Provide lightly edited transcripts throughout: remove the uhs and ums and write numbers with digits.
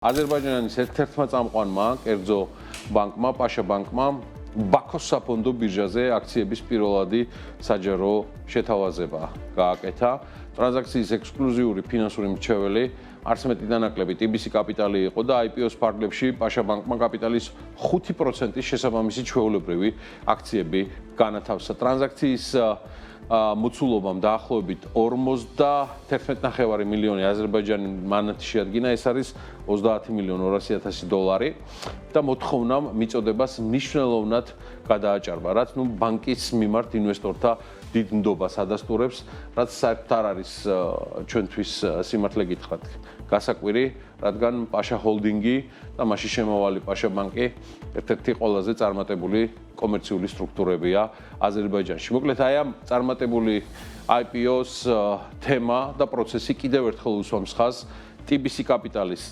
აზერბაიჯანის ერთ-ერთმა წამყვანმა, კერძო ბანკმა, პაშა ბანკმა ბაქოს საფონდო ბირჟაზე აქციების პირველადი საჯარო შეთავაზება გააკეთა. ტრანზაქციის ექსკლუზიური ფინანსური მრჩეველი არც მეტი დანაკლები TBC კაპიტალი იყო და IPO-ს ფარგლებში პაშა ბანკმა კაპიტალის 5%-ის შესაბამისი ჩვეულებრივი აქციები განათავსა. ტრანზაქციის მოცულობამ დაახლოებით 51.9 მილიონი აზერბაიჯანი მანათი შეადგინა, ეს არის 30.200.000 დოლარი და მოთხოვნამ მიწოდებას მნიშვნელოვნად გადააჭარბა, რაც ბანკის მიმართ ინვესტორთა დიდ ნდობას ადასტურებს, რაც საერთოდ არ არის ჩვენთვის სიმართლე გითხრათ გასაკვირი, რადგან პაშა ჰოლდინგი და მასში შემავალი პაშა ბანკი ერთ-ერთი ყველაზე წარმატებული კომერციული სტრუქტურებია აზერბაიჯანში. მოკლედ აი ამ წარმატებული IPO-ს თემა და პროცესი კიდევ ერთხელ უსვამს ხაზს TBC კაპიტალის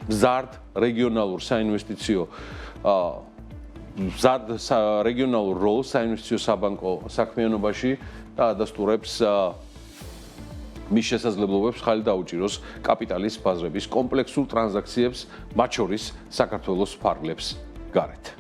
მზარდ რეგიონალურ საინვესტიციო რეგიონალურ როლს საინვესტიციო საბანკო საქმიანობაში და ადასტურებს მის შესაძლებლობებს ხელი დაუჭიროს კაპიტალის ბაზრების კომპლექსურ ტრანზაქციებს, მათ შორის საქართველოს ფარგლებს გარეთ.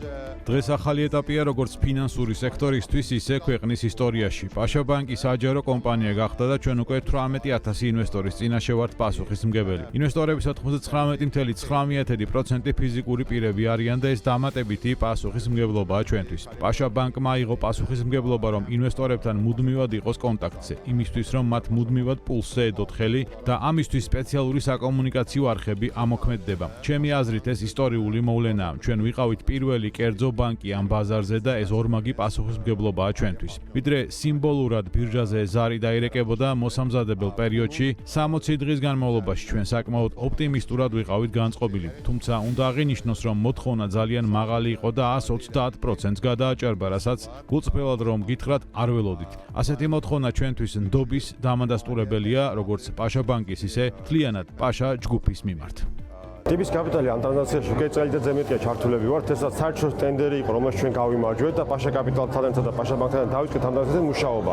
დღეს ახალი ეტაპია როგორც ფინანსური სექტორისთვის, ისე ქვეყნის ისტორიაში. პაშა ბანკი საჯარო კომპანია გახდა და ჩვენ უკვე 18,000 ინვესტორის წინაშე ვართ პასუხისმგებელი. ინვესტორების 99.9% ფიზიკური პირები არიან და ეს დამატებითი პასუხისმგებლობაა ჩვენთვის. პაშა ბანკმა აიღო პასუხისმგებლობა, რომ ინვესტორებთან მუდმივად იყოს კონტაქტზე, იმისთვის რომ მათ მუდმივად პულსზე ედოთ ხელი და ამისთვის სპეციალური საკომუნიკაციო არხები ამოქმედდება. ჩემი აზრით ეს ისტორიული მოვლენაა. ჩვენ ვიყავით პირველი კერძო ბანკი ამ ბაზარზე და ეს ორმაგი პასუხისმგებლობაა ჩვენთვის. ვიდრე სიმბოლურად ბირჟაზე ზარი დაირეკებოდა მოსამზადებელ პერიოდში, 60 დღის განმავლობაში ჩვენ საკმაოდ ოპტიმისტურად ვიყავით განწყობილი. თუმცა უნდა აღინიშნოს, რომ მოთხოვნა ძალიან მაღალი იყო და 130%-ს გადააჭარბა, რასაც გულწრფელად რომ გითხრათ, არ ველოდით. ასეთი მოთხოვნა ჩვენთვის ნდობის დამადასტურებელია, როგორც პაშა ბანკის, ისე მთლიანად პაშა ჯგუფის მიმართ. TBC კაპიტალი ამ ტრანზაქციაში უკვე წელიწადზე მეტია ჩართულები ვართ, ესაც საერთო ტენდერი იყო, რომელშიც ჩვენ გავიმარჯვეთ და პაშა კაპიტალთან და პაშა ბანკთან დავიწყეთ ამ ტრანზაქციაზე მუშაობა.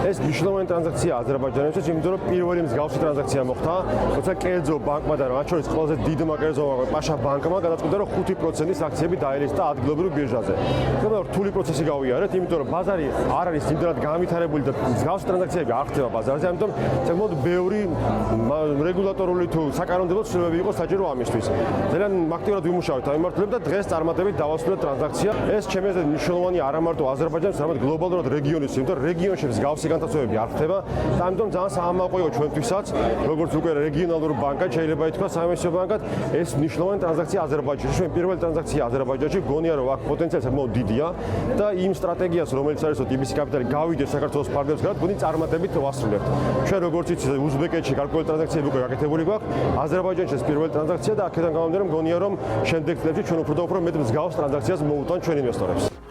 ეს მნიშვნელოვანი ტრანზაქცია აზერბაიჯანისთვის, იმიტომ რომ პირველი მსგავსი ტრანზაქცია მოხდა, როცა კერძო ბანკმა და მათ შორის ყველაზე დიდმა კერძო ბანკმა პაშა ბანკმა გადაწყვიტა, რომ 5%-ის აქციები დაელესტა ადგილობრივ ბირჟაზე. და რთული პროცესი გავიარეთ, იმიტომ რომ ბაზარი არ არის იმდენად განვითარებული და მსგავსი ტრანზაქციები არ ხდება ბაზარზე, ამიტომ საკმაოდ ბევრი რეგულატორული თუ საკანონმდებლო ცვლილებები იყო საჭირო ამისთვის. ძალიან აქტიურად ვიმუშავეთ ამ მიმართულებით და დღეს წარმატებით დავასრულეთ ტრანზაქცია. ეს ჩემი აზრით მნიშვნელოვანი არა მარტო აზერბაიჯანის, არამედ გლობალურად რეგიონის, იმიტომ რომ რეგიონში მსგავსი განთავსებები არ ხდება და ამიტომ ძალიან საამაყო იყო ჩვენთვისაც, როგორც უკვე რეგიონალურ ბანკად შეიძლება ითქვას, საინვესტიციო ბანკად, ეს მნიშვნელოვანი ტრანზაქცია აზერბაიჯანში. ჩვენ პირველი ტრანზაქცია აზერბაიჯანში, გონია რომ აქ პოტენციალი საკმაოდ დიდია და იმ სტრატეგიას, რომელიც არის TBC კაპიტალი გავიდეს საქართველოს ფარგლებს გარეთ, გონი წარმატებით ვასრულებთ. ჩვენ როგორც იცით, უზბეკეთში გარკვეული ტრანზაქციები უკვე გაკეთებული გვაქვს, აზერბაიჯანში ეს პირველი ტრანზაქცია და აქედან გამომდინარე მგონია რომ შემდეგ წლებში ჩვენ უფრო და უფრო მეტ მსგავს ტრანზაქციას მოუტანთ ჩვენ ინვესტორებს.